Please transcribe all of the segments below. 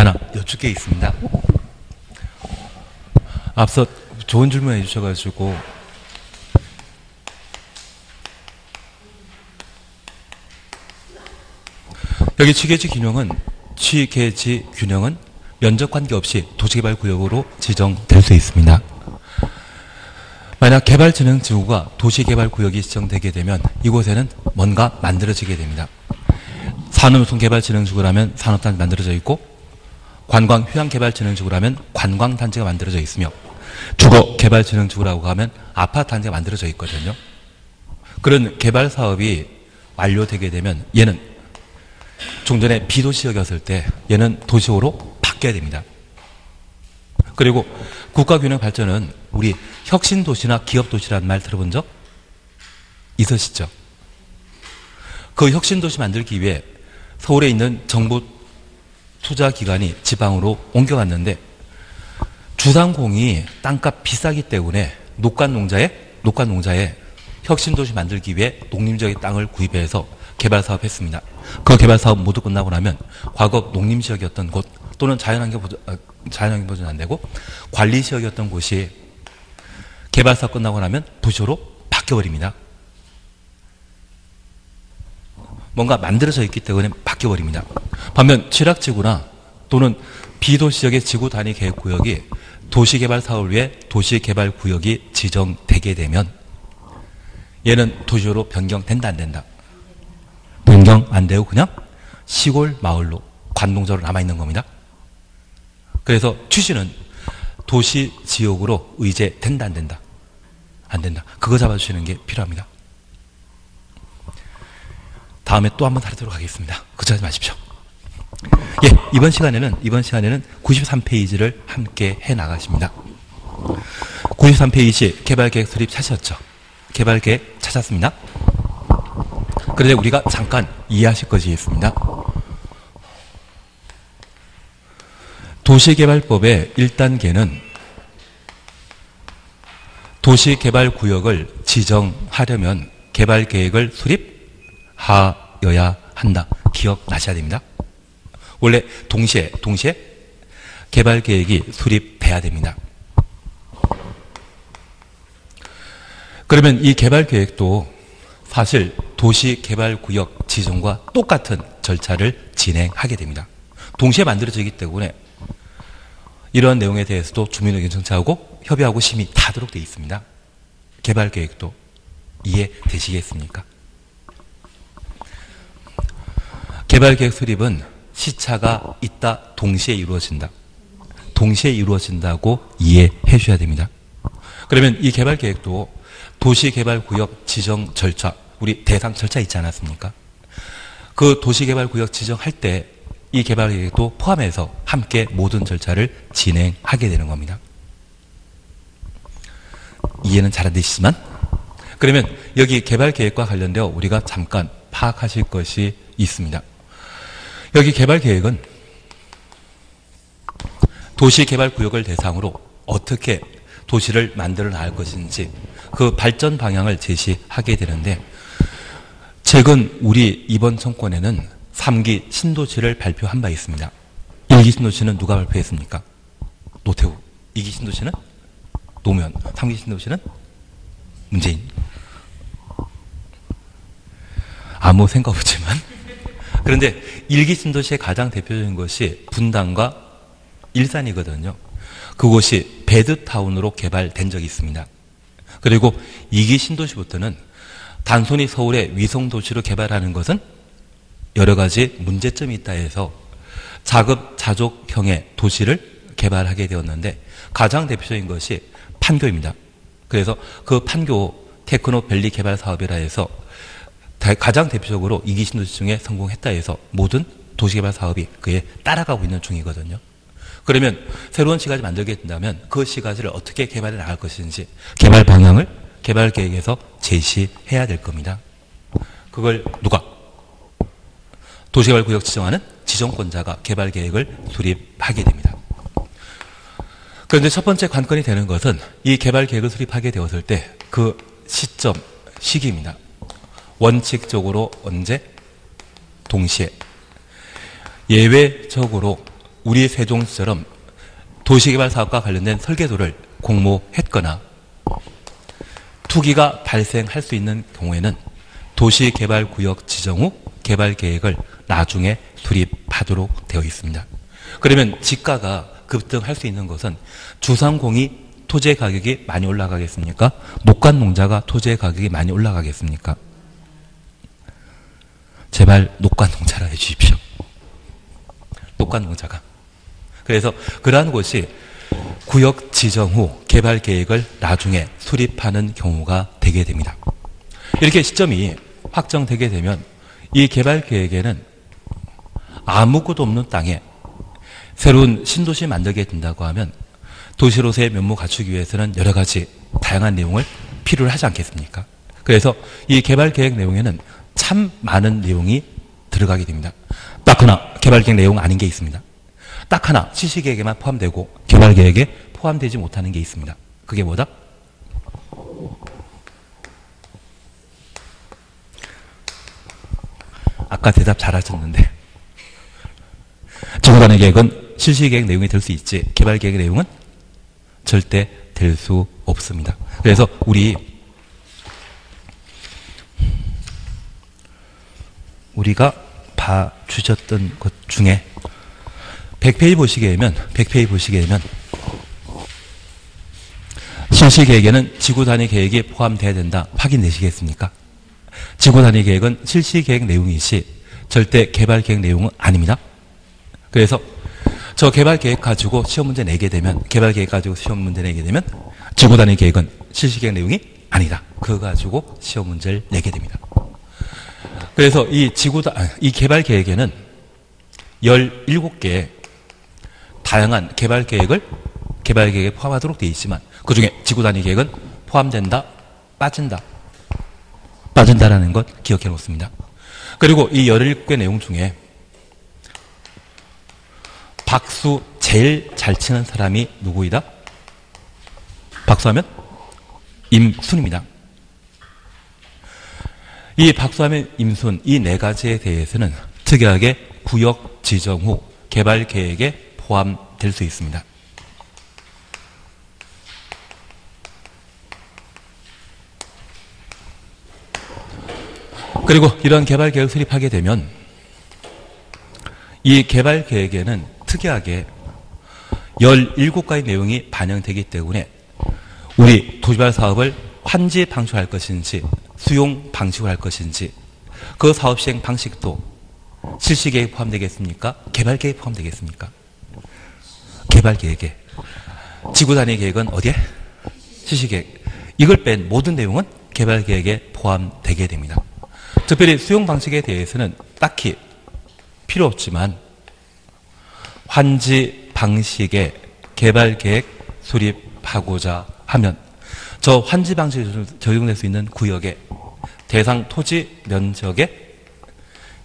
하나 여쭙 게 있습니다. 앞서 좋은 질문 해주셔가지고 여기 취계지 균형은 면적 관계없이 도시개발구역으로 지정될 수 있습니다. 만약 개발진흥지구가 도시개발구역이 지정되게 되면 이곳에는 뭔가 만들어지게 됩니다. 산업유통개발진흥지구라면 산업단지 만들어져 있고, 관광휴양개발진흥지구라면 관광단지가 만들어져 있으며, 주거개발진흥지구라고 하면 아파트단지가 만들어져 있거든요. 그런 개발사업이 완료되게 되면 얘는 종전에 비도시역이었을 때 얘는 도시호로 바뀌어야 됩니다. 그리고 국가균형 발전은 우리 혁신도시나 기업도시라는 말 들어본 적 있으시죠? 그 혁신도시 만들기 위해 서울에 있는 정부 투자기관이 지방으로 옮겨갔는데 주상공이 땅값 비싸기 때문에 녹간농자에 혁신도시 만들기 위해 농림지역의 땅을 구입해서 개발사업 했습니다. 그 개발사업 모두 끝나고 나면 과거 농림지역이었던 곳 또는 자연환경 보존 안 되고 관리지역이었던 곳이 개발사업 끝나고 나면 도시로 바뀌어버립니다. 뭔가 만들어져 있기 때문에 바뀌어버립니다. 반면 취락지구나 또는 비도시역의 지구 단위 계획구역이 도시개발 사업을 위해 도시개발구역이 지정되게 되면 얘는 도시로 변경된다 안 된다? 변경 안 되고 그냥 시골 마을로 관농지로 남아있는 겁니다. 그래서 취지는 도시 지역으로 의제된다 안 된다? 안 된다. 그거 잡아주시는 게 필요합니다. 다음에 또 한번 다루도록 하겠습니다. 걱정하지 마십시오. 예, 이번 시간에는 93페이지를 함께 해 나가십니다. 93페이지 개발계획 수립 찾으셨죠? 개발계획 찾았습니다. 그런데 우리가 잠깐 이해하실 것이 있습니다. 도시개발법의 1단계는 도시개발구역을 지정하려면 개발계획을 수립하여야 한다. 기억나셔야 됩니다. 원래 동시에 개발계획이 수립돼야 됩니다. 그러면 이 개발계획도 사실 도시개발구역 지정과 똑같은 절차를 진행하게 됩니다. 동시에 만들어지기 때문에 이러한 내용에 대해서도 주민의견 청취하고 협의하고 심의 다 하도록 되어 있습니다. 개발계획도 이해되시겠습니까? 개발계획 수립은 시차가 있다 동시에 이루어진다. 동시에 이루어진다고 이해해 주셔야 됩니다. 그러면 이 개발계획도 도시개발구역 지정 절차, 우리 대상 절차 있지 않았습니까? 그 도시개발구역 지정할 때 이 개발계획도 포함해서 함께 모든 절차를 진행하게 되는 겁니다. 이해는 잘 안 되시지만, 그러면 여기 개발계획과 관련되어 우리가 잠깐 파악하실 것이 있습니다. 여기 개발계획은 도시개발구역을 대상으로 어떻게 도시를 만들어 나갈 것인지 그 발전 방향을 제시하게 되는데, 최근 우리 이번 정권에는 3기 신도시를 발표한 바 있습니다. 1기 신도시는 누가 발표했습니까? 노태우. 2기 신도시는 노무현. 3기 신도시는 문재인. 아무 생각 없지만. 그런데 1기 신도시의 가장 대표적인 것이 분당과 일산이거든요. 그곳이 배드타운으로 개발된 적이 있습니다. 그리고 2기 신도시부터는 단순히 서울의 위성도시로 개발하는 것은 여러 가지 문제점이 있다 해서 자급자족형의 도시를 개발하게 되었는데 가장 대표적인 것이 판교입니다. 그래서 그 판교 테크노밸리 개발 사업이라 해서 가장 대표적으로 2기 신도시 중에 성공했다 해서 모든 도시개발 사업이 그에 따라가고 있는 중이거든요. 그러면 새로운 시가지 만들게 된다면 그 시가지를 어떻게 개발해 나갈 것인지 개발 방향을 개발계획에서 제시해야 될 겁니다. 그걸 누가? 도시개발구역 지정하는 지정권자가 개발계획을 수립하게 됩니다. 그런데 첫 번째 관건이 되는 것은 이 개발계획을 수립하게 되었을 때 그 시기입니다. 원칙적으로 언제? 동시에. 예외적으로 우리 세종시처럼 도시개발사업과 관련된 설계도를 공모했거나 투기가 발생할 수 있는 경우에는 도시개발구역 지정 후 개발계획을 나중에 수립하도록 되어 있습니다. 그러면 지가가 급등할 수 있는 것은 주상공이 토지의 가격이 많이 올라가겠습니까? 녹간농자가 토지의 가격이 많이 올라가겠습니까? 제발 녹간농자라 해주십시오. 녹간농자가. 그래서 그러한 곳이 구역 지정 후 개발 계획을 나중에 수립하는 경우가 되게 됩니다. 이렇게 시점이 확정되게 되면 이 개발 계획에는 아무것도 없는 땅에 새로운 신도시 만들게 된다고 하면 도시로서의 면모 갖추기 위해서는 여러 가지 다양한 내용을 필요로 하지 않겠습니까? 그래서 이 개발 계획 내용에는 참 많은 내용이 들어가게 됩니다. 딱 하나 개발 계획 내용 아닌 게 있습니다. 딱 하나 실시계획에만 포함되고 개발 계획에 포함되지 못하는 게 있습니다. 그게 뭐다? 아까 대답 잘하셨는데 지구단위 계획은 실시계획 내용이 될 수 있지 개발 계획 내용은 절대 될 수 없습니다. 그래서 우리가 봐주셨던 것 중에 100페이지 보시게 되면 실시계획에는 지구단위 계획이 포함되어야 된다. 확인되시겠습니까? 지구단위 계획은 실시계획 내용이지 절대 개발계획 내용은 아닙니다. 그래서 저 개발계획 가지고 시험 문제 내게 되면 지구단위 계획은 실시계획 내용이 아니다. 그거 가지고 시험 문제를 내게 됩니다. 그래서 이 개발계획에는 17개의 다양한 개발계획에 포함하도록 되어 있지만 그 중에 지구단위 계획은 포함된다, 빠진다라는 것 기억해 놓습니다. 그리고 이 17개 내용 중에 박수 제일 잘 치는 사람이 누구이다? 박수하면 임순입니다. 이 박수하면 임순 이 네 가지에 대해서는 특이하게 구역 지정 후 개발 계획에 포함될 수 있습니다. 그리고 이런 개발 계획을 수립하게 되면 이 개발 계획에는 특이하게 17가지 내용이 반영되기 때문에 우리 도시개발 사업을 환지 방식으로 할 것인지 수용 방식으로 할 것인지 그 사업 시행 방식도 실시계획에 포함되겠습니까? 개발계획에 포함되겠습니까? 개발계획에. 지구단위 계획은 어디에? 실시계획. 이걸 뺀 모든 내용은 개발계획에 포함되게 됩니다. 특별히 수용 방식에 대해서는 딱히 필요 없지만 환지 방식의 개발계획 수립하고자 하면 저 환지 방식이 적용될 수 있는 구역의 대상 토지 면적의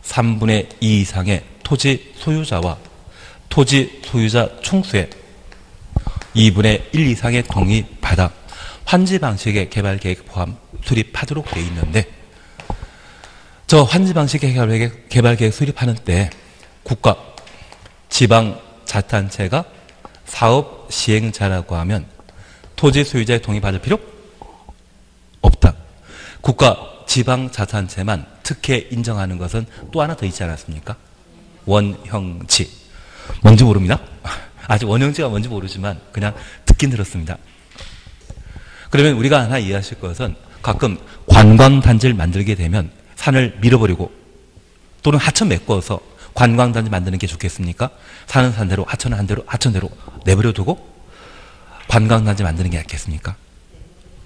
3분의 2 이상의 토지 소유자와 토지 소유자 총수의 2분의 1 이상의 동의 받아 환지 방식의 개발계획 포함 수립하도록 되어 있는데 저 환지 방식의 개발계획 수립하는 때 국가, 지방자치단체가 사업 시행자라고 하면 토지 소유자의 동의 받을 필요 없다. 국가, 지방자치단체만 특혜 인정하는 것은 또 하나 더 있지 않았습니까? 원형지. 뭔지 모릅니다. 아직 원형지가 뭔지 모르지만 그냥 듣긴 들었습니다. 그러면 우리가 하나 이해하실 것은 가끔 관광단지를 만들게 되면 산을 밀어버리고 또는 하천 메꿔서 관광단지 만드는 게 좋겠습니까? 산은 산대로 하천은 하천대로 내버려 두고 관광단지 만드는 게 낫겠습니까?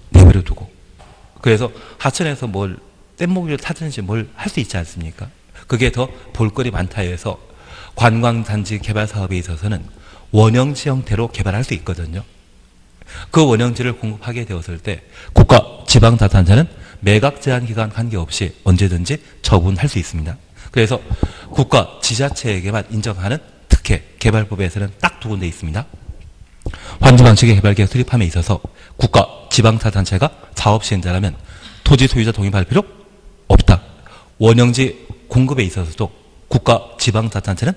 내버려 두고. 그래서 하천에서 뭘 뗏목을 타든지 뭘 할 수 있지 않습니까? 그게 더 볼거리 많다 해서 관광단지 개발 사업에 있어서는 원형지 형태로 개발할 수 있거든요. 그 원형지를 공급하게 되었을 때 국가, 지방자치단체는 매각 제한 기간 관계없이 언제든지 처분할 수 있습니다. 그래서 국가, 지자체에게만 인정하는 특혜, 개발법에서는 딱 두 군데 있습니다. 환지 방식의 개발계획 수립함에 있어서 국가, 지방자치단체가 사업 시행자라면 토지 소유자 동의 받을 필요 없다. 원형지 공급에 있어서도 국가, 지방자치단체는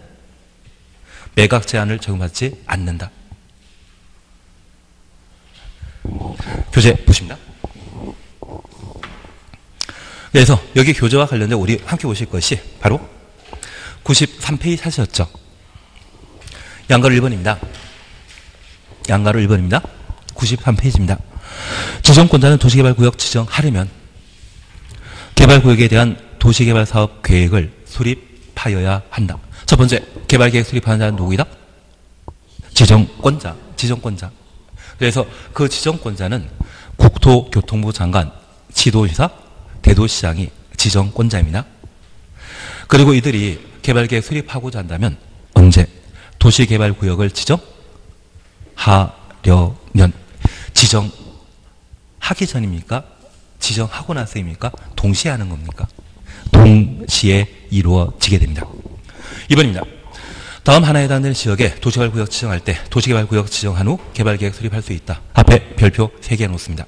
매각 제한을 적용받지 않는다. 교재 보십니다. 그래서 여기 교재와 관련된 우리 함께 보실 것이 바로 93페이지 사시였죠. 양가로 1번입니다. 양가로 1번입니다. 93페이지입니다. 지정권자는 도시개발구역 지정하려면 개발구역에 대한 도시개발사업 계획을 수립하여야 한다. 첫 번째, 개발계획 수립하는 자는 누구이다? 지정권자. 그래서 그 지정권자는 국토교통부 장관, 지도지사, 대도시장이 지정권자입니다. 그리고 이들이 개발계획 수립하고자 한다면 언제? 도시개발구역을 지정하려면 지정하기 전입니까? 지정하고 나서입니까? 동시에 하는 겁니까? 동시에 이루어지게 됩니다. 2번입니다. 다음 하나에 해당되는 지역에 도시개발구역 지정할 때 도시개발구역 지정한 후 개발계획 수립할 수 있다. 앞에 별표 3개 놓습니다.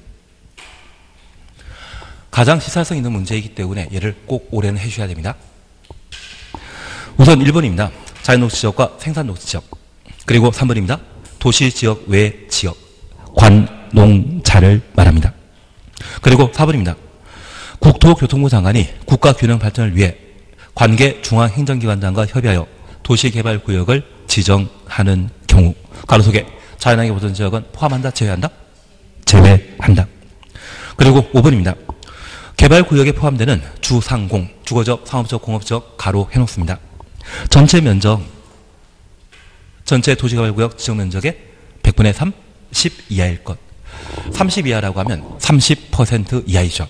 가장 시사성 있는 문제이기 때문에 얘를 꼭 올해는 해주셔야 됩니다. 우선 1번입니다. 자연녹지지역과 생산녹지지역. 그리고 3번입니다. 도시지역 외 지역, 관농자를 말합니다. 그리고 4번입니다. 국토교통부 장관이 국가균형 발전을 위해 관계 중앙행정기관장과 협의하여 도시개발구역을 지정하는 경우 가로속에 자연환경 보전지역은 포함한다, 제외한다? 제외한다. 그리고 5번입니다. 개발구역에 포함되는 주상공, 주거적, 상업적, 공업적 가로 해놓습니다. 전체 면적, 전체 도시개발구역 지정면적의 100분의 3, 10 이하일 것. 30 이하라고 하면 30% 이하이죠.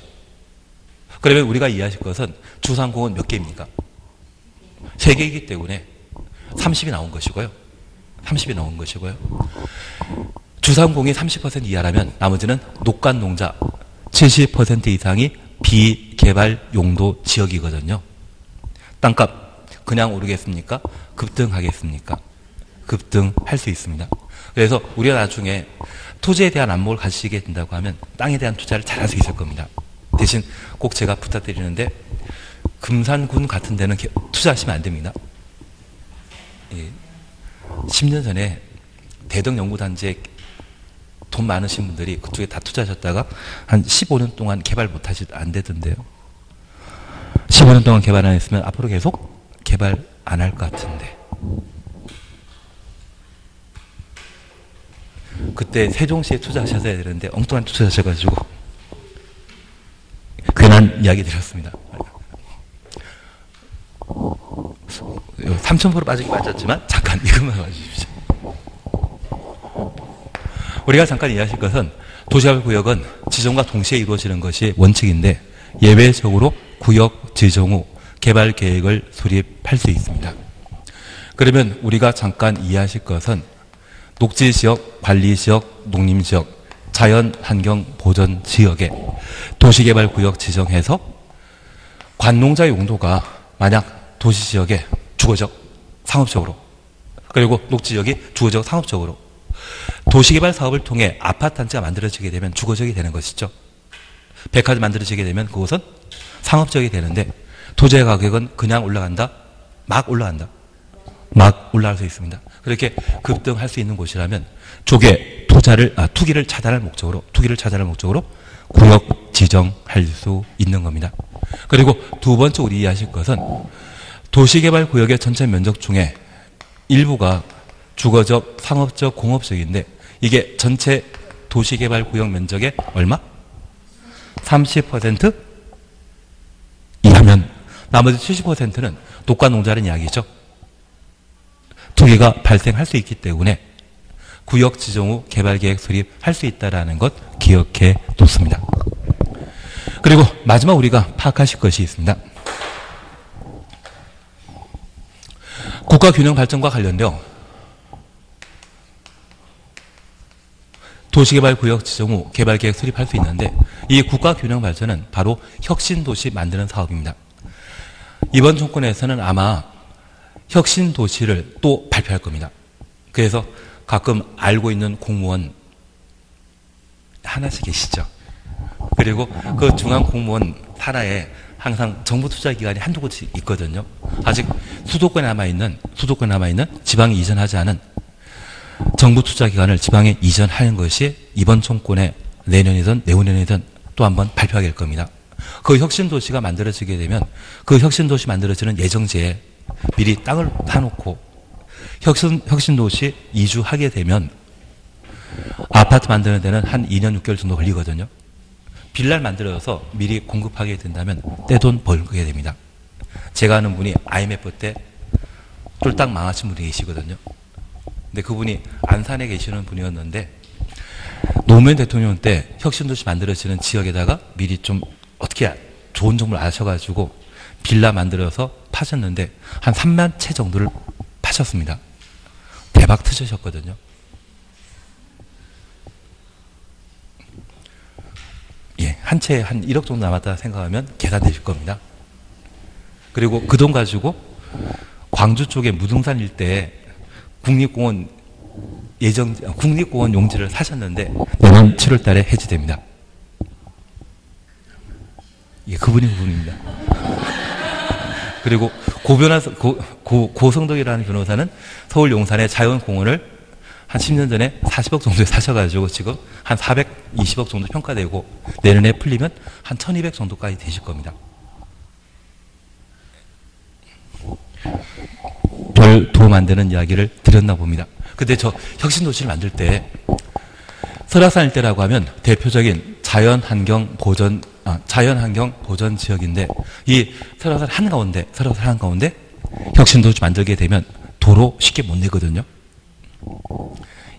그러면 우리가 이해하실 것은 주상공은 몇 개입니까? 3개이기 때문에 30이 나온 것이고요. 30이 나온 것이고요. 주상공이 30% 이하라면 나머지는 녹간농자 70% 이상이 비개발 용도 지역이거든요. 땅값 그냥 오르겠습니까? 급등하겠습니까? 급등할 수 있습니다. 그래서 우리가 나중에 토지에 대한 안목을 가지시게 된다고 하면 땅에 대한 투자를 잘할 수 있을 겁니다. 대신 꼭 제가 부탁드리는데 금산군 같은 데는 투자하시면 안 됩니다. 예. 10년 전에 대덕연구단지에 돈 많으신 분들이 그쪽에 다 투자하셨다가 한 15년 동안 개발 안 되던데요. 15년 동안 개발 안 했으면 앞으로 계속 개발 안 할 것 같은데. 그때 세종시에 투자하셔야 되는데 엉뚱한 투자하셔가지고 괜한 이야기 드렸습니다. 3,000% 빠지긴 빠졌지만 잠깐 이것만 봐주십시오. 우리가 잠깐 이해하실 것은 도시개발구역은 지정과 동시에 이루어지는 것이 원칙인데 예외적으로 구역 지정 후 개발계획을 수립할 수 있습니다. 그러면 우리가 잠깐 이해하실 것은 녹지지역, 관리지역, 농림지역, 자연환경보전지역에 도시개발구역 지정해서 관농자 용도가 만약 도시지역에 주거적, 상업적으로 그리고 녹지지역이 주거적, 상업적으로 도시개발 사업을 통해 아파트 단지가 만들어지게 되면 주거적이 되는 것이죠. 백화점 만들어지게 되면 그것은 상업적이 되는데 토지의 가격은 그냥 올라간다? 막 올라간다. 막 올라갈 수 있습니다. 그렇게 급등할 수 있는 곳이라면 투기를 차단할 목적으로 구역 지정할 수 있는 겁니다. 그리고 두 번째 우리 이해하실 것은 도시개발 구역의 전체 면적 중에 일부가 주거적, 상업적, 공업적인데 이게 전체 도시개발 구역 면적의 얼마? 30% 이하면 나머지 70%는 녹과농자라는 이야기죠. 투기가 발생할 수 있기 때문에 구역 지정 후 개발계획 수립할 수 있다는 것 기억해 놓습니다. 그리고 마지막 우리가 파악하실 것이 있습니다. 국가균형 발전과 관련되어 도시개발구역 지정 후 개발계획 수립할 수 있는데 이 국가균형 발전은 바로 혁신도시 만드는 사업입니다. 이번 정권에서는 아마 혁신도시를 또 발표할 겁니다. 그래서 가끔 알고 있는 공무원 하나씩 계시죠. 그리고 그 중앙 공무원 산하에 항상 정부 투자 기관이 한두 곳이 있거든요. 아직 수도권에 남아있는 지방에 이전하지 않은 정부 투자 기관을 지방에 이전하는 것이 이번 총권에 내년이든 내후년이든 또 한번 발표하게 될 겁니다. 그 혁신도시가 만들어지게 되면 그 혁신도시 만들어지는 예정지에 미리 땅을 사놓고 혁신도시 이주하게 되면 아파트 만드는 데는 한 2년 6개월 정도 걸리거든요. 빌라를 만들어서 미리 공급하게 된다면 떼돈 벌게 됩니다. 제가 아는 분이 IMF 때 쫄딱 망하신 분이 계시거든요. 근데 그분이 안산에 계시는 분이었는데 노무현 대통령 때 혁신도시 만들어지는 지역에다가 미리 좀 어떻게 좋은 정보를 아셔가지고 빌라 만들어서 파셨는데 한 3만 채 정도를 파셨습니다. 대박 터지셨거든요. 예, 한 채에 한 1억 정도 남았다 생각하면 계산되실 겁니다. 그리고 그 돈 가지고 광주 쪽에 무등산 일대에 국립공원 용지를 사셨는데 내년 7월 달에 해지됩니다. 예, 그분입니다. 그리고 고성덕이라는 변호사는 서울 용산의 자연공원을 한 10년 전에 40억 정도에 사셔가지고 지금 한 420억 정도 평가되고 내년에 풀리면 한 1200 정도까지 되실 겁니다. 별도 만드는 이야기를 드렸나 봅니다. 근데 저 혁신도시를 만들 때 설악산 일대라고 하면 대표적인 자연환경 보전 지역인데 이 설악산 한가운데 혁신도시 만들게 되면 도로 쉽게 못 내거든요.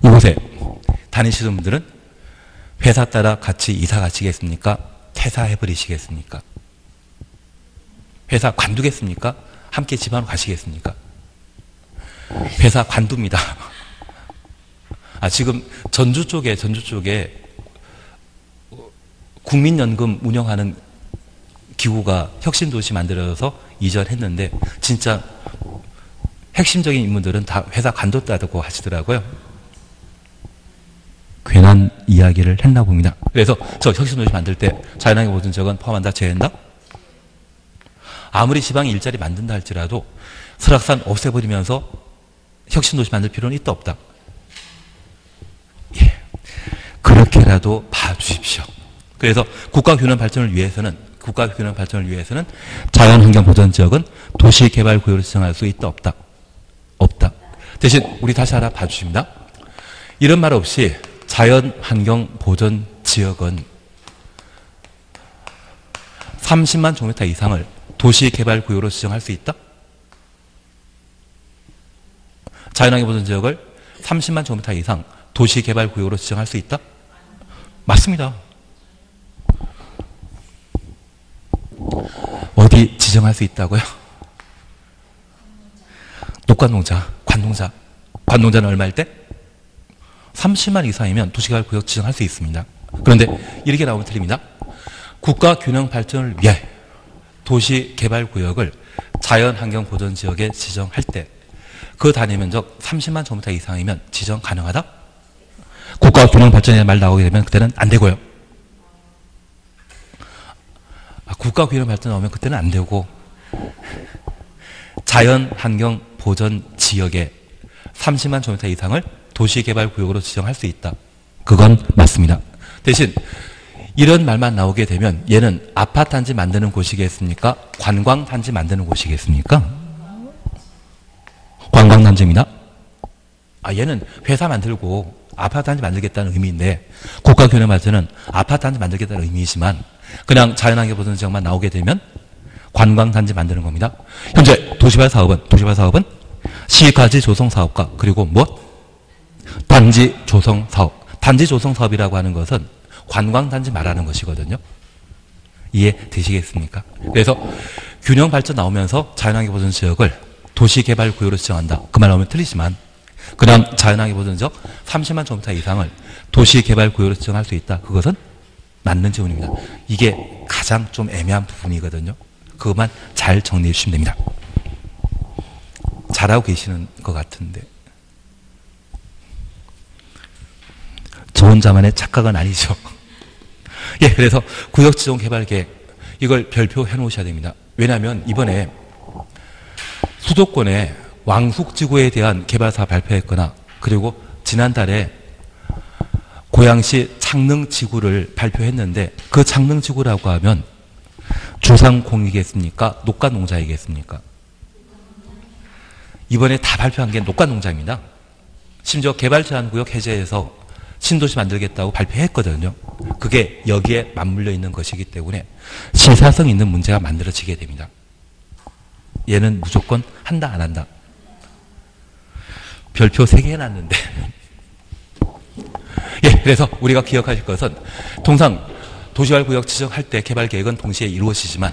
이곳에 다니시는 분들은 회사 따라 같이 이사 가시겠습니까? 퇴사해버리시겠습니까? 회사 관두겠습니까? 함께 집안으로 가시겠습니까? 회사 관두입니다. 지금 전주 쪽에 국민연금 운영하는 기구가 혁신도시 만들어서 이전했는데 진짜 핵심적인 인물들은 다 회사 관뒀다고 하시더라고요. 괜한 이야기를 했나 봅니다. 그래서 저 혁신도시 만들 때 자연환경 보전 지역은 포함한다, 제외한다? 아무리 지방에 일자리 만든다 할지라도 설악산 없애버리면서 혁신도시 만들 필요는 있다 없다? 예, 그렇게라도 봐주십시오. 그래서 국가균형 발전을 위해서는 자연환경 보전 지역은 도시개발구역으로 지정할 수 있다 없다? 없다. 대신 우리 다시 하나 봐주십니다. 이런 말 없이 자연환경 보전 지역은 30만 제곱미터 이상을 도시개발구역으로 지정할 수 있다? 자연환경 보전 지역을 30만 제곱미터 이상 도시개발구역으로 지정할 수 있다? 맞습니다. 어디 지정할 수 있다고요? 녹관농자, 관농자는 얼마일 때? 30만 이상이면 도시개발구역 지정할 수 있습니다. 그런데 이렇게 나오면 틀립니다. 국가균형 발전을 위해 도시개발구역을 자연환경보전지역에 지정할 때 그 단위 면적 30만 제곱미터 이상이면 지정 가능하다? 국가균형 발전이라는 말 나오게 되면 그때는 안 되고요. 국가균형 발전 나오면 그때는 안 되고 자연환경 보전 지역에 30만 제곱미터 이상을 도시개발구역으로 지정할 수 있다. 그건 맞습니다. 대신 이런 말만 나오게 되면 얘는 아파트단지 만드는 곳이겠습니까? 관광단지 만드는 곳이겠습니까? 관광단지입니다. 얘는 회사 만들고 아파트단지 만들겠다는 의미인데 국가균형 발전은 아파트단지 만들겠다는 의미이지만 그냥 자연환경 보전 지역만 나오게 되면 관광단지 만드는 겁니다. 현재 도시발 사업은 시가지 조성 사업과 그리고 무엇? 단지 조성 사업. 단지 조성 사업이라고 하는 것은 관광단지 말하는 것이거든요. 이해되시겠습니까? 그래서 균형 발전 나오면서 자연환경 보전 지역을 도시개발구역으로 지정한다. 그 말 나오면 틀리지만 그냥 자연환경 보전 지역 30만 제곱미터 이상을 도시개발구역으로 지정할 수 있다. 그것은 맞는 지원입니다. 이게 가장 좀 애매한 부분이거든요. 그것만 잘 정리해 주시면 됩니다. 잘하고 계시는 것 같은데 저 혼자만의 착각은 아니죠. 예, 그래서 구역지정개발계획 이걸 별표해 놓으셔야 됩니다. 왜냐하면 이번에 수도권에 왕숙지구에 대한 개발사업 발표했거나 그리고 지난달에 고양시 창릉지구를 발표했는데 그 창릉지구라고 하면 주상공이겠습니까? 녹간농자이겠습니까? 이번에 다 발표한 게 녹간농자입니다. 심지어 개발제한구역 해제해서 신도시 만들겠다고 발표했거든요. 그게 여기에 맞물려 있는 것이기 때문에 실사성 있는 문제가 만들어지게 됩니다. 얘는 무조건 한다 안 한다. 별표 3개 해놨는데 예, 그래서 우리가 기억하실 것은 통상 도시개발구역 지정할 때 개발계획은 동시에 이루어지지만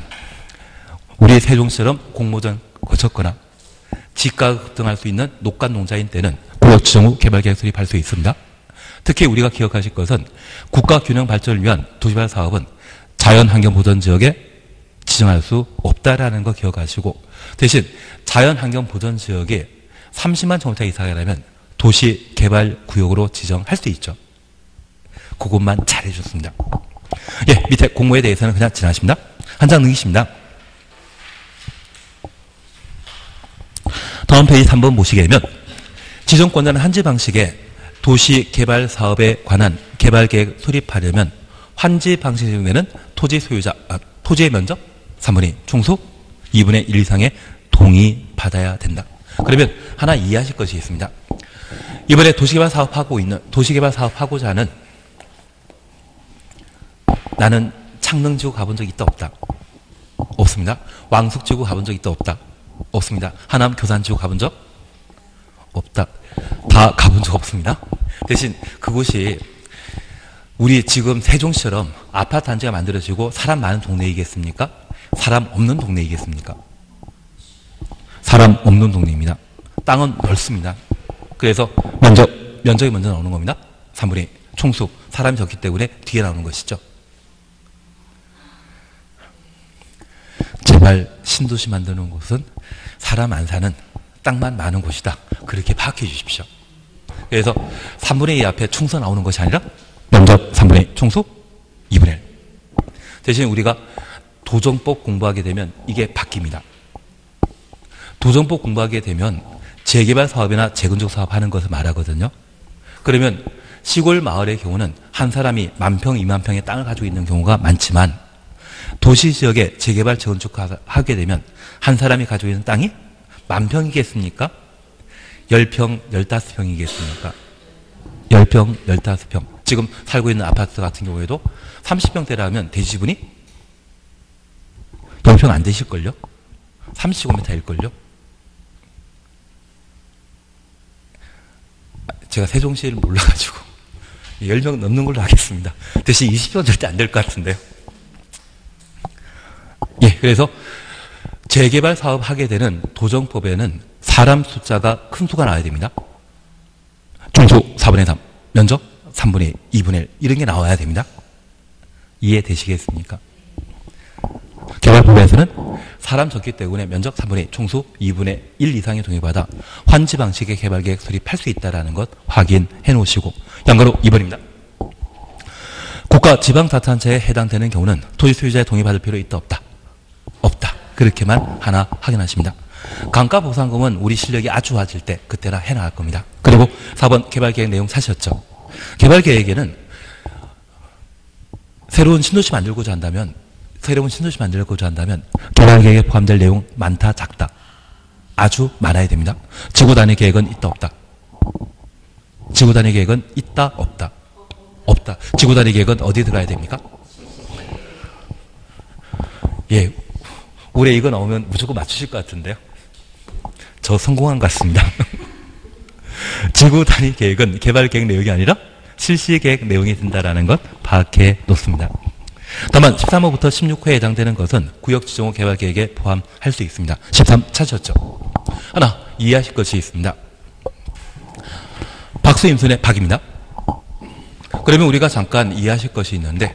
우리 세종시처럼 공모전 거쳤거나 지가가 급등할 수 있는 녹간농자인 때는 구역 지정 후 개발계획 수립할 수 있습니다. 특히 우리가 기억하실 것은 국가균형 발전을 위한 도시개발 사업은 자연환경보전지역에 지정할 수 없다라는 거 기억하시고 대신 자연환경보전지역에 30만 제곱미터 이상이 라면 도시개발구역으로 지정할 수 있죠. 그것만 잘해줬습니다. 예, 밑에 공모에 대해서는 그냥 지나십니다. 한 장 넘기십니다. 다음 페이지 3번 보시게 되면 지정권자는 한지 방식의 도시개발 사업에 관한 개발계획 수립하려면 환지 방식에 적용되는 토지 소유자, 토지의 면적 3분의 2 총수 2분의 1 이상의 동의 받아야 된다. 그러면 하나 이해하실 것이 있습니다. 이번에 도시개발 사업하고자 하는 나는 창릉지구 가본 적 있다 없다? 없습니다. 왕숙지구 가본 적 있다 없다? 없습니다. 하남 교산지구 가본 적 없다. 다 가본 적 없습니다. 대신 그곳이 우리 지금 세종시처럼 아파트 단지가 만들어지고 사람 많은 동네이겠습니까? 사람 없는 동네이겠습니까? 사람 없는 동네입니다. 땅은 넓습니다. 그래서 면적이 먼저 나오는 겁니다. 3분의 2 총수. 사람이 적기 때문에 뒤에 나오는 것이죠. 제발 신도시 만드는 곳은 사람 안 사는 땅만 많은 곳이다. 그렇게 파악해 주십시오. 그래서 3분의 2 앞에 충서 나오는 것이 아니라 면적 3분의 2 총수 2분의 1. 대신 우리가 도정법 공부하게 되면 이게 바뀝니다. 도정법 공부하게 되면 재개발 사업이나 재건축 사업 하는 것을 말하거든요. 그러면 시골 마을의 경우는 한 사람이 10,000평, 20,000평의 땅을 가지고 있는 경우가 많지만 도시 지역에 재개발, 재건축 하게 되면 한 사람이 가지고 있는 땅이 10,000평이겠습니까? 10평, 15평이겠습니까? 10평, 15평. 지금 살고 있는 아파트 같은 경우에도 30평대라면 대지분이 0평 안 되실걸요? 35m일걸요? 제가 세종시를 몰라가지고 10명 넘는 걸로 하겠습니다. 대신 20평 절대 안 될 것 같은데요. 예, 그래서 재개발 사업 하게 되는 도정법에는 사람 숫자가 큰 수가 나와야 됩니다. 총수 4분의 3, 면적 3분의 2, 2분의 1 이런 게 나와야 됩니다. 이해되시겠습니까? 개발법에서는 사람 적기 때문에 면적 3분의 2, 총수 2분의 1 이상의 동의받아 환지 방식의 개발계획 수립할 수 있다는 것 확인해 놓으시고 양가로 2번입니다. 국가 지방자치단체에 해당되는 경우는 토지 소유자의 동의받을 필요 있다 없다? 없다. 그렇게만 하나 확인하십니다. 감가보상금은 우리 실력이 아주 좋아질 때 그때나 해나갈 겁니다. 그리고 4번 개발계획 내용 사셨죠? 개발계획에는 새로운 신도시 만들고자 한다면 개발계획에 포함될 내용 많다 작다? 아주 많아야 됩니다. 지구단위 계획은 있다 없다? 지구단위 계획은 있다 없다? 없다. 지구단위 계획은 어디에 들어가야 됩니까? 예, 올해 이거 나오면 무조건 맞추실 것 같은데요. 저 성공한 것 같습니다. 지구단위 계획은 개발계획 내용이 아니라 실시계획 내용이 된다는 것 파악해 놓습니다. 다만 13호부터 16호에 해당되는 것은 구역지정 후 개발계획에 포함할 수 있습니다. 13 찾으셨죠? 하나 이해하실 것이 있습니다. 박수임순의 박입니다. 그러면 우리가 잠깐 이해하실 것이 있는데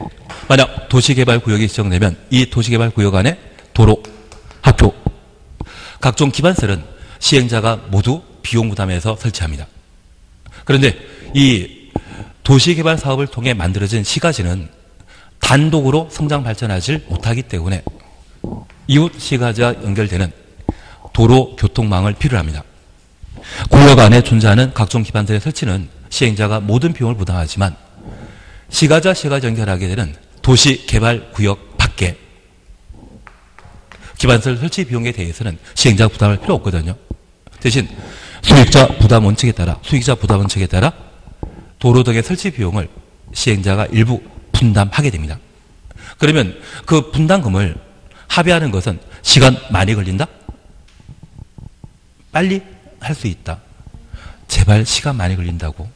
만약 도시개발구역이 지정되면 이 도시개발구역 안에 도로, 학교, 각종 기반시설은 시행자가 모두 비용 부담해서 설치합니다. 그런데 이 도시개발 사업을 통해 만들어진 시가지는 단독으로 성장 발전하지 못하기 때문에 이웃 시가지와 연결되는 도로 교통망을 필요로 합니다. 구역 안에 존재하는 각종 기반설의 설치는 시행자가 모든 비용을 부담하지만 시가지와 시가지 연결하게 되는 도시개발구역 밖에 기반설 설치 비용에 대해서는 시행자가 부담할 필요 없거든요. 대신 수익자 부담 원칙에 따라 도로 등의 설치 비용을 시행자가 일부 분담하게 됩니다. 그러면 그 분담금을 합의하는 것은 시간 많이 걸린다? 빨리 할 수 있다. 제발 시간 많이 걸린다고.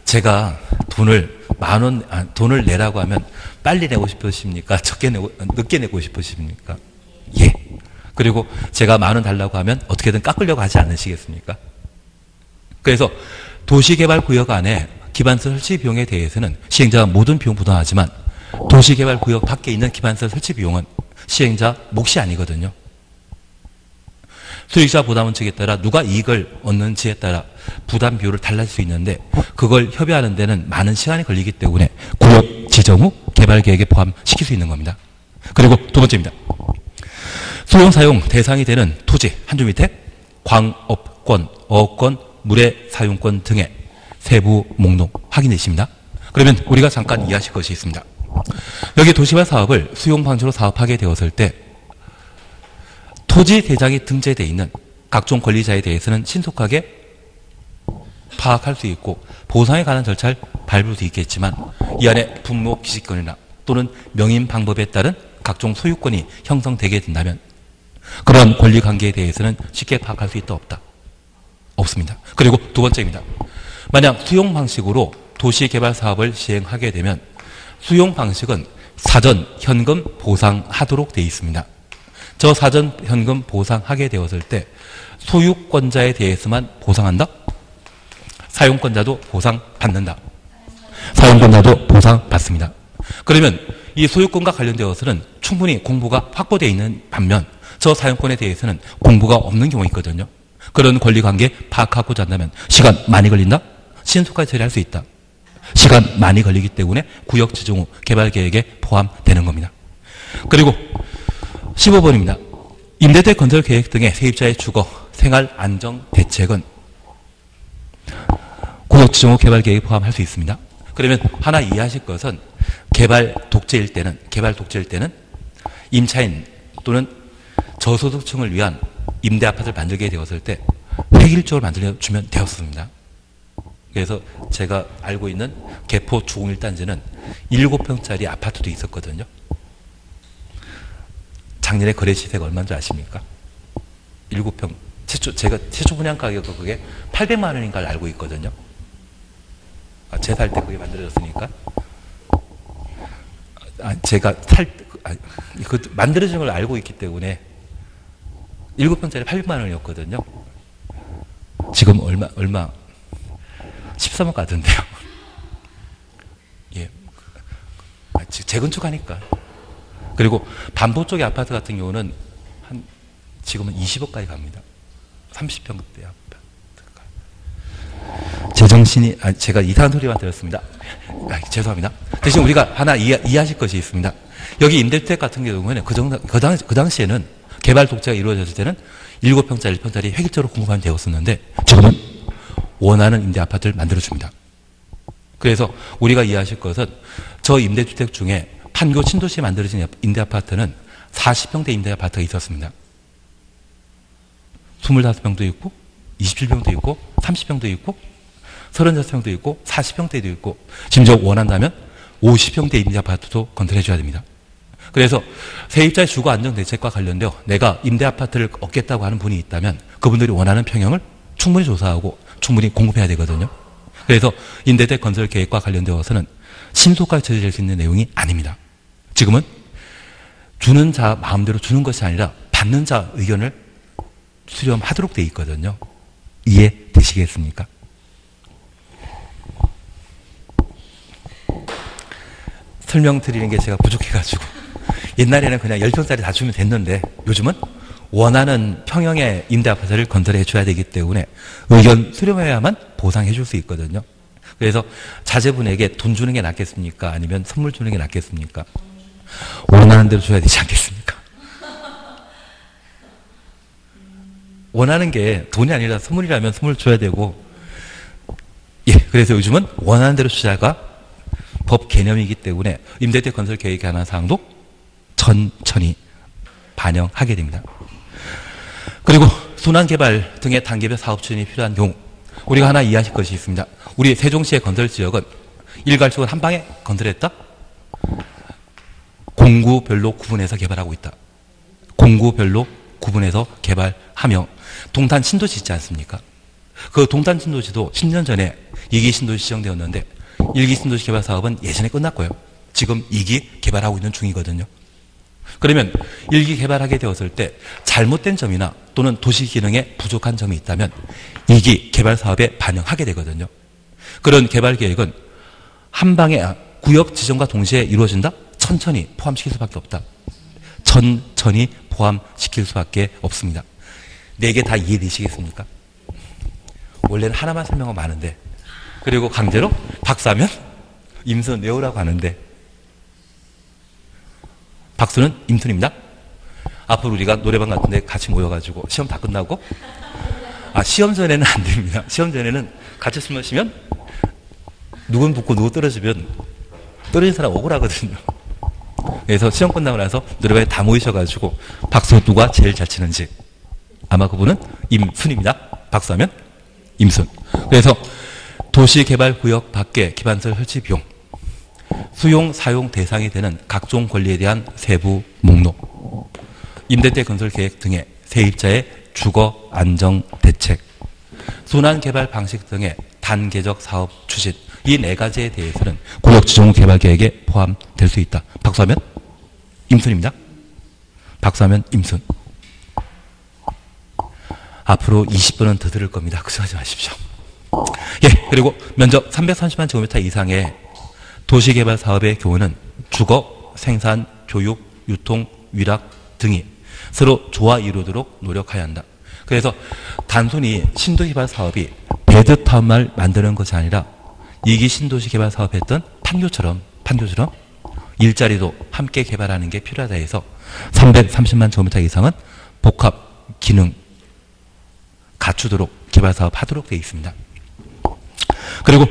제가 돈을 내라고 하면 빨리 내고 싶으십니까? 늦게 내고 싶으십니까? 예. 그리고 제가 10,000원 달라고 하면 어떻게든 깎으려고 하지 않으시겠습니까? 그래서 도시개발구역 안에 기반설 설치 비용에 대해서는 시행자가 모든 비용 부담하지만 도시개발구역 밖에 있는 기반설 설치 비용은 시행자 몫이 아니거든요. 수익자 부담 원칙에 따라 누가 이익을 얻는지에 따라 부담 비율을 달라질 수 있는데 그걸 협의하는 데는 많은 시간이 걸리기 때문에 구역 지정 후 개발 계획에 포함시킬 수 있는 겁니다. 그리고 두 번째입니다. 수용 사용 대상이 되는 토지, 한주민택, 광업권, 어권, 물의 사용권 등의 세부 목록 확인해 주십니다. 그러면 우리가 잠깐 이해하실 것이 있습니다. 여기 도시개발 사업을 수용 방식으로 사업하게 되었을 때 토지 대장이 등재되어 있는 각종 권리자에 대해서는 신속하게 파악할 수 있고 보상에 관한 절차를 밟을 수 있겠지만 이 안에 분모 기식권이나 또는 명인 방법에 따른 각종 소유권이 형성되게 된다면 그러한 권리관계에 대해서는 쉽게 파악할 수 있다 없다? 없습니다. 그리고 두 번째입니다. 만약 수용 방식으로 도시개발 사업을 시행하게 되면 수용 방식은 사전 현금 보상하도록 되어 있습니다. 저 사전 현금 보상하게 되었을 때 소유권자에 대해서만 보상한다? 사용권자도 보상받는다. 사용권자도 보상받습니다. 그러면 이 소유권과 관련되어서는 충분히 공부가 확보되어 있는 반면 저 사용권에 대해서는 공부가 없는 경우가 있거든요. 그런 권리관계 파악하고자 한다면 시간 많이 걸린다? 신속하게 처리할 수 있다. 시간 많이 걸리기 때문에 구역 지정 후 개발 계획에 포함되는 겁니다. 그리고 15번입니다. 임대주택 건설 계획 등의 세입자의 주거, 생활 안정 대책은 구역 지정 후 개발 계획에 포함할 수 있습니다. 그러면 하나 이해하실 것은 개발 독재일 때는 임차인 또는 저소득층을 위한 임대 아파트를 만들게 되었을 때 획일적으로 만들어주면 되었습니다. 그래서 제가 알고 있는 개포 주공 1단지는 7평짜리 아파트도 있었거든요. 작년에 거래 시세가 얼마인 줄 아십니까? 7평. 제가 최초 분양 가격이 그게 800만 원인가를 알고 있거든요. 제가 살 때 그게 만들어졌으니까. 제가 그 만들어진 걸 알고 있기 때문에 7평짜리 800만 원이었거든요. 지금 얼마? 13억 가던데요. 예. 재건축하니까. 그리고 반포 쪽의 아파트 같은 경우는 지금은 20억까지 갑니다. 30평대 아파트가. 제정신이, 제가 이상한 소리만 들었습니다. 죄송합니다. 대신 우리가 하나 이해하실 것이 있습니다. 여기 임대주택 같은 경우에는 그 당시에는 개발 독재가 이루어졌을 때는 7평짜리, 1평짜리 획일적으로 공급하면 되었었는데 지금은 원하는 임대 아파트를 만들어줍니다. 그래서 우리가 이해하실 것은 저 임대주택 중에 판교 신도시에 만들어진 임대 아파트는 40평대 임대 아파트가 있었습니다. 25평도 있고 27평도 있고 30평도 있고 36평도 있고 40평대도 있고 심지어 원한다면 50평대 임대 아파트도 건설해 줘야 됩니다. 그래서 세입자의 주거 안정 대책과 관련되어 내가 임대 아파트를 얻겠다고 하는 분이 있다면 그분들이 원하는 평형을 충분히 조사하고 충분히 공급해야 되거든요. 그래서 임대주택 건설 계획과 관련되어서는 신속하게 처리될 수 있는 내용이 아닙니다. 지금은 주는 자 마음대로 주는 것이 아니라 받는 자 의견을 수렴하도록 되어 있거든요. 이해되시겠습니까? 설명드리는 게 제가 부족해가지고 옛날에는 그냥 10평짜리 다 주면 됐는데 요즘은 원하는 평형의 임대 아파트를 건설해 줘야 되기 때문에 의견 수렴해야만 보상해 줄 수 있거든요. 그래서 자제분에게 돈 주는 게 낫겠습니까? 아니면 선물 주는 게 낫겠습니까? 원하는 대로 줘야 되지 않겠습니까? 원하는 게 돈이 아니라 선물이라면 선물 줘야 되고, 예, 그래서 요즘은 원하는 대로 주자가 법 개념이기 때문에 임대주택 건설 계획에 관한 사항도 천천히 반영하게 됩니다. 그리고 순환개발 등의 단계별 사업 추진이 필요한 경우 우리가 하나 이해하실 것이 있습니다. 우리 세종시의 건설 지역은 일괄적으로 한 방에 건설했다? 공구별로 구분해서 개발하고 있다. 공구별로 구분해서 개발하며 동탄 신도시 있지 않습니까? 그 동탄 신도시도 10년 전에 2기 신도시 지정되었는데 1기 신도시 개발 사업은 예전에 끝났고요. 지금 2기 개발하고 있는 중이거든요. 그러면 1기 개발하게 되었을 때 잘못된 점이나 또는 도시 기능에 부족한 점이 있다면 2기 개발 사업에 반영하게 되거든요. 그런 개발 계획은 한 방에 구역 지정과 동시에 이루어진다? 천천히 포함시킬 수밖에 없다. 천천히 포함시킬 수밖에 없습니다. 4개 다 이해되시겠습니까? 원래는 하나만 설명하면 많은데, 그리고 강제로 박사면 임순 외우라고 하는데, 박수는 임순입니다. 앞으로 우리가 노래방 같은 데 같이 모여가지고 시험 다 끝나고, 시험 전에는 안 됩니다. 시험 전에는 같이 술 마시면 누군 붙고 누구 떨어지면 떨어진 사람 억울하거든요. 그래서 시험 끝나고 나서 노래방에 다 모이셔가지고 박수 누가 제일 잘 치는지, 아마 그분은 임순입니다. 박수하면 임순. 그래서 도시개발구역 밖의 기반시설 설치 비용, 수용, 사용 대상이 되는 각종 권리에 대한 세부 목록, 임대주택 건설 계획 등의 세입자의 주거 안정 대책, 순환개발 방식 등의 단계적 사업 추진, 이 4가지에 대해서는 구역 지정 개발 계획에 포함될 수 있다. 박수하면 임순입니다. 박수하면 임순. 앞으로 20분은 더 들을 겁니다. 걱정하지 마십시오. 예, 그리고 면적 330만 제곱미터 이상의 도시개발 사업의 경우는 주거, 생산, 교육, 유통, 위락 등이 서로 조화 이루도록 노력해야 한다. 그래서 단순히 신도시개발 사업이 베드타운만 만드는 것이 아니라 2기 신도시 개발 사업했던 판교처럼 일자리도 함께 개발하는 게 필요하다 해서 330만 제곱미터 이상은 복합 기능 갖추도록 개발 사업 하도록 되어 있습니다. 그리고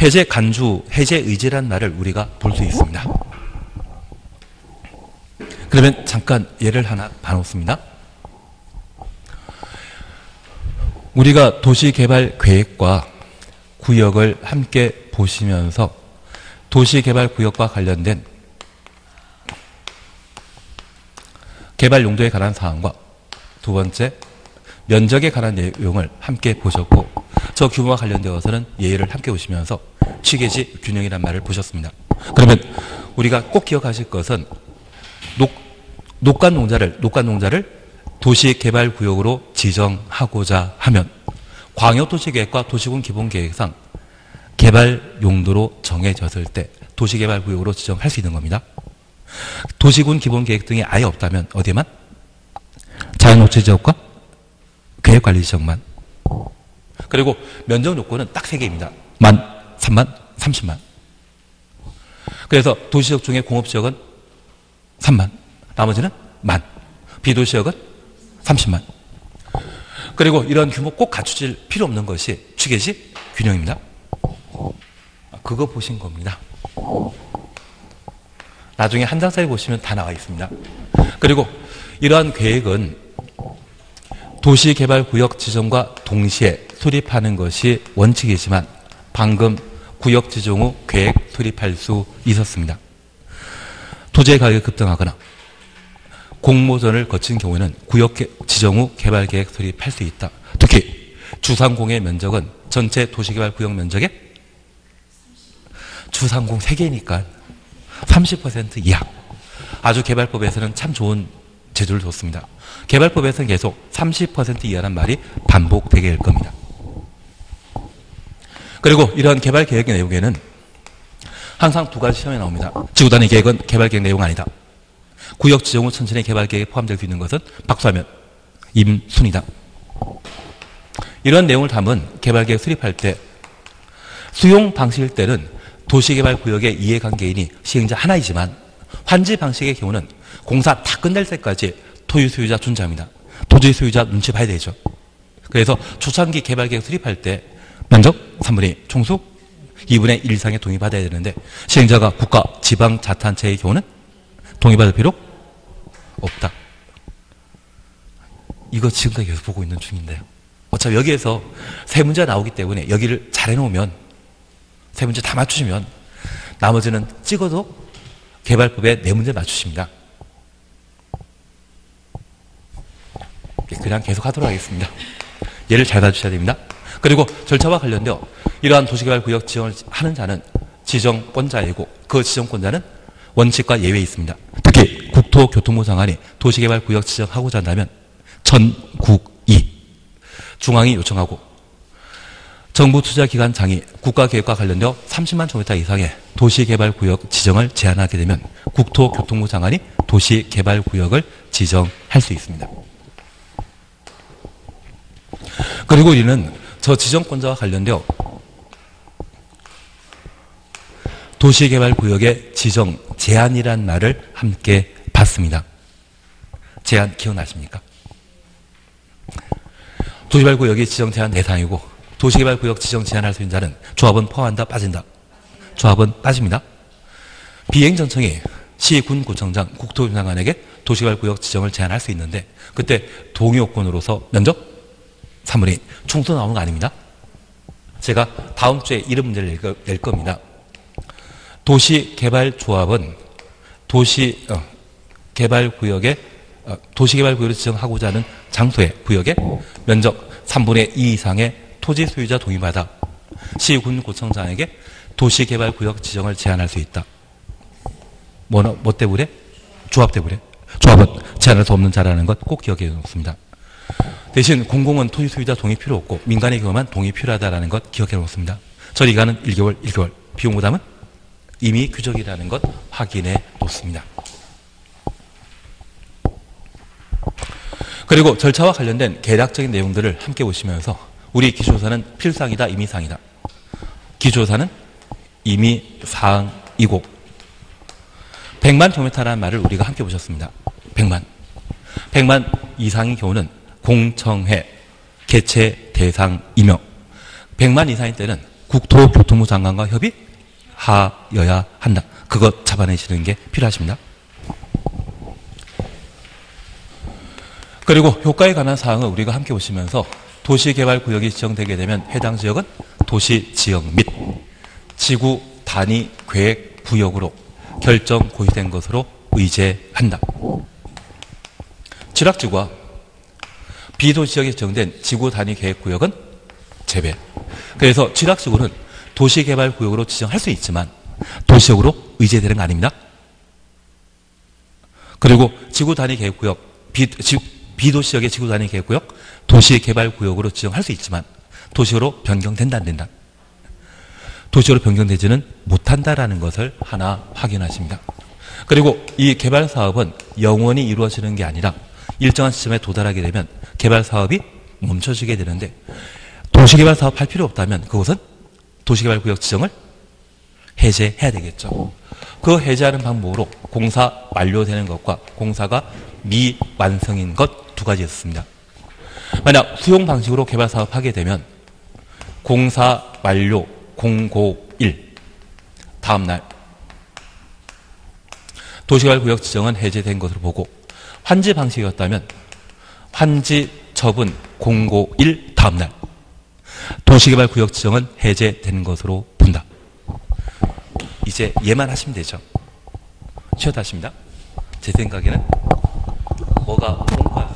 해제 간주, 해제 의제란 말을 우리가 볼 수 있습니다. 그러면 잠깐 예를 하나 봐놓습니다. 우리가 도시개발 계획과 구역을 함께 보시면서 도시개발구역과 관련된 개발 용도에 관한 사항과 두 번째 면적에 관한 내용을 함께 보셨고, 저 규모와 관련되어서는 예를 함께 보시면서 취계시 균형이란 말을 보셨습니다. 그러면 우리가 꼭 기억하실 것은 녹간농자를 도시개발구역으로 지정하고자 하면 광역도시계획과 도시군 기본계획상 개발 용도로 정해졌을 때 도시개발구역으로 지정할 수 있는 겁니다. 도시군 기본계획 등이 아예 없다면 어디에만? 자연녹지지역과 계획관리지역만. 그리고 면적 요건은 딱 3개입니다. 10,000, 30,000, 30만. 그래서 도시지역 중에 공업지역은 3만, 나머지는 10,000. 비도시지역은 30만. 그리고 이런 규모 꼭 갖추질 필요 없는 것이 취계시 균형입니다. 그거 보신 겁니다. 나중에 한 장 사이 보시면 다 나와 있습니다. 그리고 이러한 계획은 도시개발구역 지정과 동시에 수립하는 것이 원칙이지만 방금 구역 지정 후 계획 수립할 수 있었습니다. 토지의 가격이 급등하거나 공모전을 거친 경우에는 구역 지정 후 개발계획 수립할 수 있다. 특히 주상공의 면적은 전체 도시개발구역 면적의 주상공 3개니까 30% 이하. 아주 개발법에서는 참 좋은 제도를 줬습니다. 개발법에서는 계속 30% 이하란 말이 반복되게 될 겁니다. 그리고 이러한 개발계획의 내용에는 항상 2가지 시험에 나옵니다. 지구단위 계획은 개발계획 내용 아니다. 구역 지정 후 천천히 개발계획에 포함될 수 있는 것은 박수하면 임순이다. 이런 내용을 담은 개발계획 수립할 때 수용 방식일 때는 도시개발구역의 이해관계인이 시행자 하나이지만 환지 방식의 경우는 공사 다 끝날 때까지 토지 소유자 존재합니다. 토지 소유자 눈치 봐야 되죠. 그래서 초창기 개발계획 수립할 때 면적 3분의 2, 총수 2분의 1 이상의 동의받아야 되는데 시행자가 국가, 지방, 자치단체의 경우는 동의받을 필요 없다. 이거 지금까지 계속 보고 있는 중인데요. 어차피 여기에서 세 문제가 나오기 때문에 여기를 잘 해놓으면 세 문제 다 맞추시면 나머지는 찍어도 개발법에 네 문제 맞추십니다. 그냥 계속 하도록 하겠습니다. 얘를 잘 봐주셔야 됩니다. 그리고 절차와 관련되어 이러한 도시개발구역 지정을 하는 자는 지정권자이고 그 지정권자는 원칙과 예외에 있습니다. 특히 국토교통부 장관이 도시개발구역 지정하고자 한다면 전국이 중앙이 요청하고 정부 투자기관장이 국가계획과 관련되어 30만 제곱미터 이상의 도시개발구역 지정을 제안하게 되면 국토교통부 장관이 도시개발구역을 지정할 수 있습니다. 그리고 우리는 저 지정권자와 관련되어 도시개발구역의 지정 제한이란 말을 함께 봤습니다. 제한 기억나십니까? 도시개발구역이 지정 제한 대상이고 도시개발구역 지정 제한할 수 있는 자는 조합은 포함한다, 빠진다. 조합은 빠집니다. 비행전청이 시, 군, 구청장, 국토교통장관에게 도시개발구역 지정을 제한할 수 있는데 그때 동의요건으로서 면적 3분의 2, 총수 나오는 거 아닙니다. 제가 다음 주에 이런 문제를 낼 겁니다. 도시개발조합은 도시개발구역을 지정하고자 하는 장소의 구역의 면적 3분의 2 이상의 토지 소유자 동의받아 시, 군, 구청장에게 도시개발구역 지정을 제한할 수 있다. 뭐 때문에? 조합 때문에. 조합은 제한할 수 없는 자라는 것 꼭 기억해 놓습니다. 대신 공공은 토지 소유자 동의 필요 없고 민간의 경우만 동의 필요하다는 것 기억해 놓습니다. 처리기간은 1개월, 비용 부담은 이미 규정이라는 것 확인해 놓습니다. 그리고 절차와 관련된 개략적인 내용들을 함께 보시면서 우리 기초조사는 필사항이다, 임의사항이다. 기초조사는 임의사항이고 100만 제곱미터라는 말을 우리가 함께 보셨습니다. 100만 이상의 경우는 공청회 개최 대상이며 100만 이상일 때는 국토교통부 장관과 협의하여야 한다. 그것 잡아내시는 게 필요하십니다. 그리고 효과에 관한 사항을 우리가 함께 보시면서 도시개발구역이 지정되게 되면 해당 지역은 도시지역 및 지구 단위 계획 구역으로 결정 고시된 것으로 의제한다. 지락지구와 비도시지역에 지정된 지구 단위 계획 구역은 제외. 그래서 지락지구는 도시개발구역으로 지정할 수 있지만 도시적으로 의제되는 거 아닙니다. 그리고 지구 단위 계획 구역, 비도시지역의 지구 단위 계획 구역, 도시개발구역으로 지정할 수 있지만 도시로 변경된다, 안 된다. 도시로 변경되지는 못한다라는 것을 하나 확인하십니다. 그리고 이 개발 사업은 영원히 이루어지는 게 아니라 일정한 시점에 도달하게 되면 개발 사업이 멈춰지게 되는데 도시개발 사업 할 필요 없다면 그것은 도시개발구역 지정을 해제해야 되겠죠. 그 해제하는 방법으로 공사 완료되는 것과 공사가 미완성인 것 두 가지 있습니다. 만약 수용 방식으로 개발 사업 하게 되면 공사 완료 공고일 다음날 도시개발구역 지정은 해제된 것으로 보고 환지 방식이었다면 환지 처분 공고일 다음날 도시개발구역 지정은 해제된 것으로 본다. 이제 얘만 하시면 되죠. 쉬었다 하십니다. 제 생각에는 뭐가 옳은가